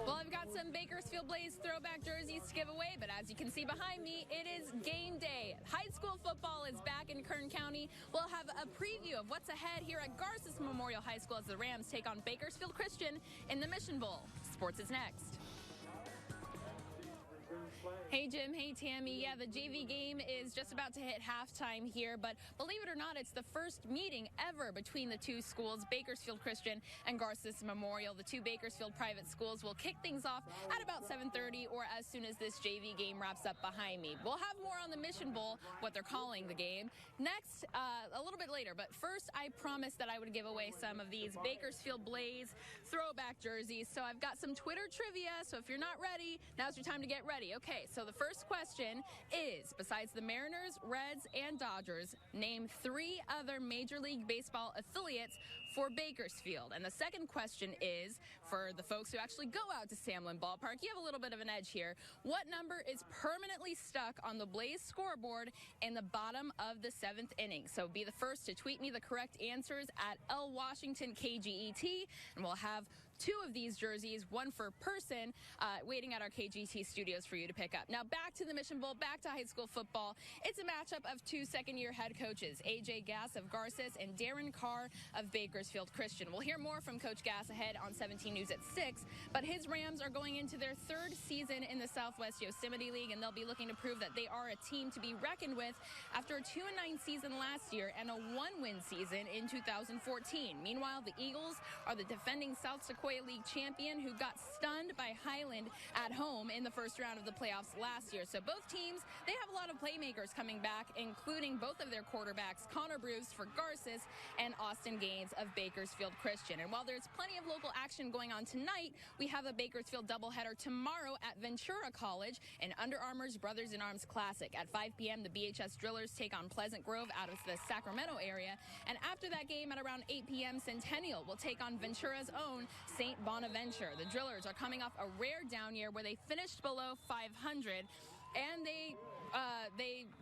Well, I've got some Bakersfield Blaze throwback jerseys to give away, but as you can see behind me, it is game day. High school football is back in Kern County. We'll have a preview of what's ahead here at Garces Memorial High School as the Rams take on Bakersfield Christian in the Mission Bowl. Sports is next. Hey, Jim. Hey, Tammy. Yeah, the JV game is just about to hit halftime here, but believe it or not, it's the first meeting ever between the two schools, Bakersfield Christian and Garces Memorial. The two Bakersfield private schools will kick things off at about 7:30 or as soon as this JV game wraps up behind me. We'll have more on the Mission Bowl, what they're calling the game, next a little bit later. But first, I promised that I would give away some of these Bakersfield Blaze throwback jerseys. So I've got some Twitter trivia. So if you're not ready, now's your time to get ready. Okay, so the first question is, besides the Mariners, Reds, and Dodgers, name 3 other Major League Baseball affiliates for Bakersfield. And the second question is, for the folks who actually go out to Samlin Ballpark, you have a little bit of an edge here. What number is permanently stuck on the Blaze scoreboard in the bottom of the 7th inning? So be the first to tweet me the correct answers at LWashingtonKGET, and we'll have 2 of these jerseys, one for person, waiting at our KGT studios for you to pick up. Now back to the Mission Bowl, back to high school football. It's a matchup of 2 second-year head coaches, AJ Gass of Garces and Darren Carr of Bakersfield Christian. We'll hear more from Coach Gass ahead on 17 News at 6, but his Rams are going into their 3rd season in the Southwest Yosemite League, and they'll be looking to prove that they are a team to be reckoned with after a 2-9 season last year and a 1-win season in 2014. Meanwhile, the Eagles are the defending South Sequoia League champion who got stunned by Highland at home in the first round of the playoffs last year. So both teams, they have a lot of playmakers coming back, including both of their quarterbacks, Connor Bruce for Garces and Austin Gaines of Bakersfield Christian. And while there's plenty of local action going on tonight, we have a Bakersfield doubleheader tomorrow at Ventura College in Under Armour's Brothers in Arms Classic. At 5 p.m., the BHS Drillers take on Pleasant Grove out of the Sacramento area. And after that game at around 8 p.m., Centennial will take on Ventura's own St. Bonaventure. The Drillers are coming off a rare down year where they finished below 500. And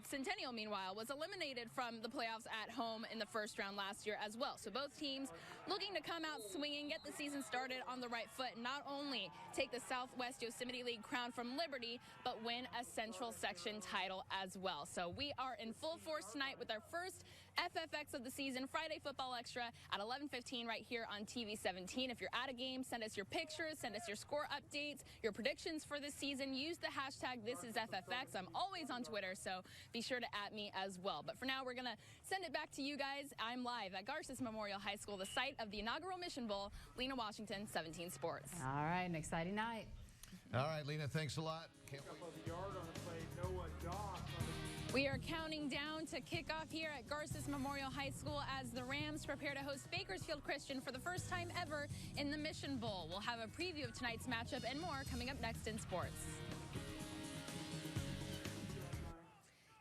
Centennial, meanwhile, was eliminated from the playoffs at home in the first round last year as well. So both teams looking to come out swinging, get the season started on the right foot, and not only take the Southwest Yosemite League crown from Liberty, but win a Central Section title as well. So we are in full force tonight with our first FFX of the season, Friday Football Extra at 11:15 right here on TV 17. If you're at a game, send us your pictures, send us your score updates, your predictions for this season. Use the hashtag #ThisIsFFX. I'm always on Twitter, so be sure to @ me as well. But for now, we're going to send it back to you guys. I'm live at Garces Memorial High School, the site of the inaugural Mission Bowl. Lena Washington, 17 Sports. All right, an exciting night. All right, Lena, thanks a lot. Can't wait. We are counting down to kickoff here at Garces Memorial High School as the Rams prepare to host Bakersfield Christian for the first time ever in the Mission Bowl. We'll have a preview of tonight's matchup and more coming up next in sports.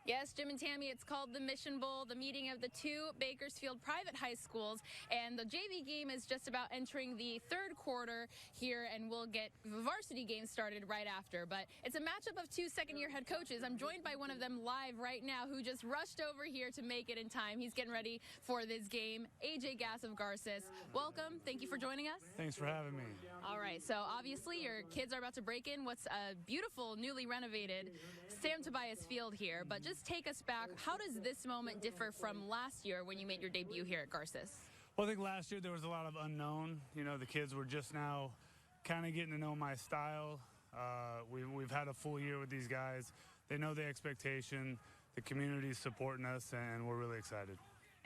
Yes, Jim and Tammy, it's called the Mission Bowl, the meeting of the 2 Bakersfield private high schools. And the JV game is just about entering the 3rd quarter here, and we'll get the varsity game started right after. But it's a matchup of 2 second-year head coaches. I'm joined by one of them live right now who just rushed over here to make it in time. He's getting ready for this game, AJ Gass of Garces. Welcome. Thank you for joining us. Thanks for having me. All right, so obviously your kids are about to break in what's a beautiful, newly renovated Sam Tobias Field here. But just take us back. How does this moment differ from last year when you made your debut here at Garces? Well, I think last year there was a lot of unknown. You know, the kids were just now kind of getting to know my style. We've had a full year with these guys. They know the expectation. The community's supporting us, and we're really excited.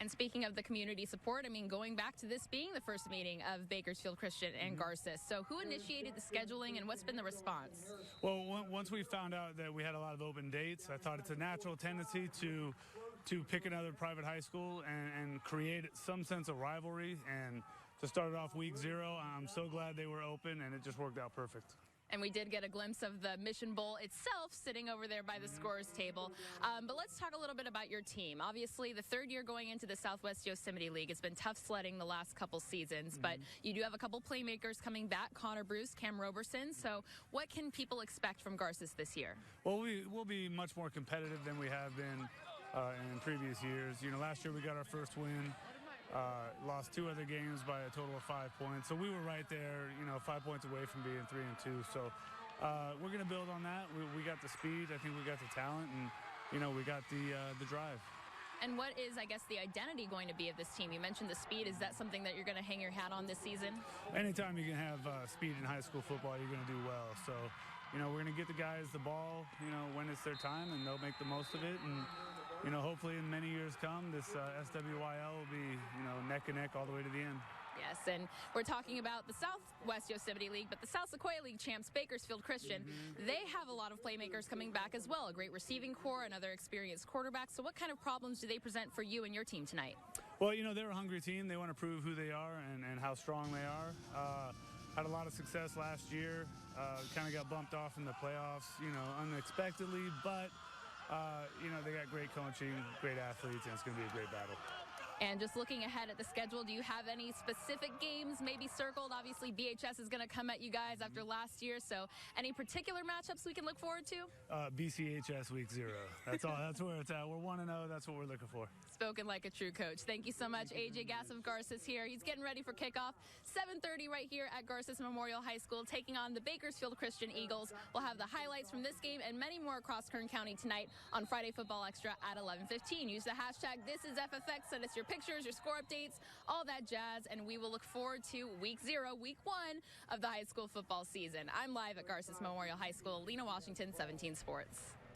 And speaking of the community support, I mean, going back to this being the first meeting of Bakersfield Christian and Garces, so who initiated the scheduling and what's been the response? Well, once we found out that we had a lot of open dates, I thought it's a natural tendency to pick another private high school and create some sense of rivalry. And to start it off week 0, I'm so glad they were open, and it just worked out perfect. And we did get a glimpse of the Mission Bowl itself sitting over there by the scorers table. But let's talk a little bit about your team. Obviously, the 3rd year going into the Southwest Yosemite League. It's been tough sledding the last couple seasons, but you do have a couple playmakers coming back, Connor Bruce, Cam Roberson. So what can people expect from Garces this year? Well, we'll be much more competitive than we have been in previous years. You know, last year we got our first win Lost 2 other games by a total of 5 points. So we were right there, 5 points away from being 3-2. So we're going to build on that. We got the speed. I think we got the talent, and we got the drive. And what is, I guess, the identity going to be of this team? You mentioned the speed. Is that something that you're going to hang your hat on this season? Anytime you can have speed in high school football, you're going to do well. So, we're going to get the guys the ball, when it's their time, and they'll make the most of it. And, hopefully in many years come, this SWYL will be, neck and neck all the way to the end. Yes, and we're talking about the Southwest Yosemite League, but the South Sequoia League champs, Bakersfield Christian, they have a lot of playmakers coming back as well. A great receiving core, another experienced quarterback. So what kind of problems do they present for you and your team tonight? Well, they're a hungry team. They want to prove who they are and how strong they are. Had a lot of success last year. Kind of got bumped off in the playoffs, unexpectedly, but they got great coaching, great athletes, and it's going to be a great battle. And just looking ahead at the schedule, do you have any specific games maybe circled? Obviously, BHS is going to come at you guys after last year, so any particular matchups we can look forward to? BCHS Week 0. That's all. That's where it's at. We're 1-0. That's what we're looking for. Spoken like a true coach. Thank you so much. AJ Gass-Garces here. He's getting ready for kickoff. 7:30 right here at Garces Memorial High School, taking on the Bakersfield Christian Eagles. We'll have the highlights from this game and many more across Kern County tonight on Friday Football Extra at 11:15. Use the hashtag #ThisIsFFX. Send us your pictures, your score updates, all that jazz, and we will look forward to Week 0, Week 1 of the high school football season. I'm live at Garces Memorial High School. Lena Washington, 17 Sports.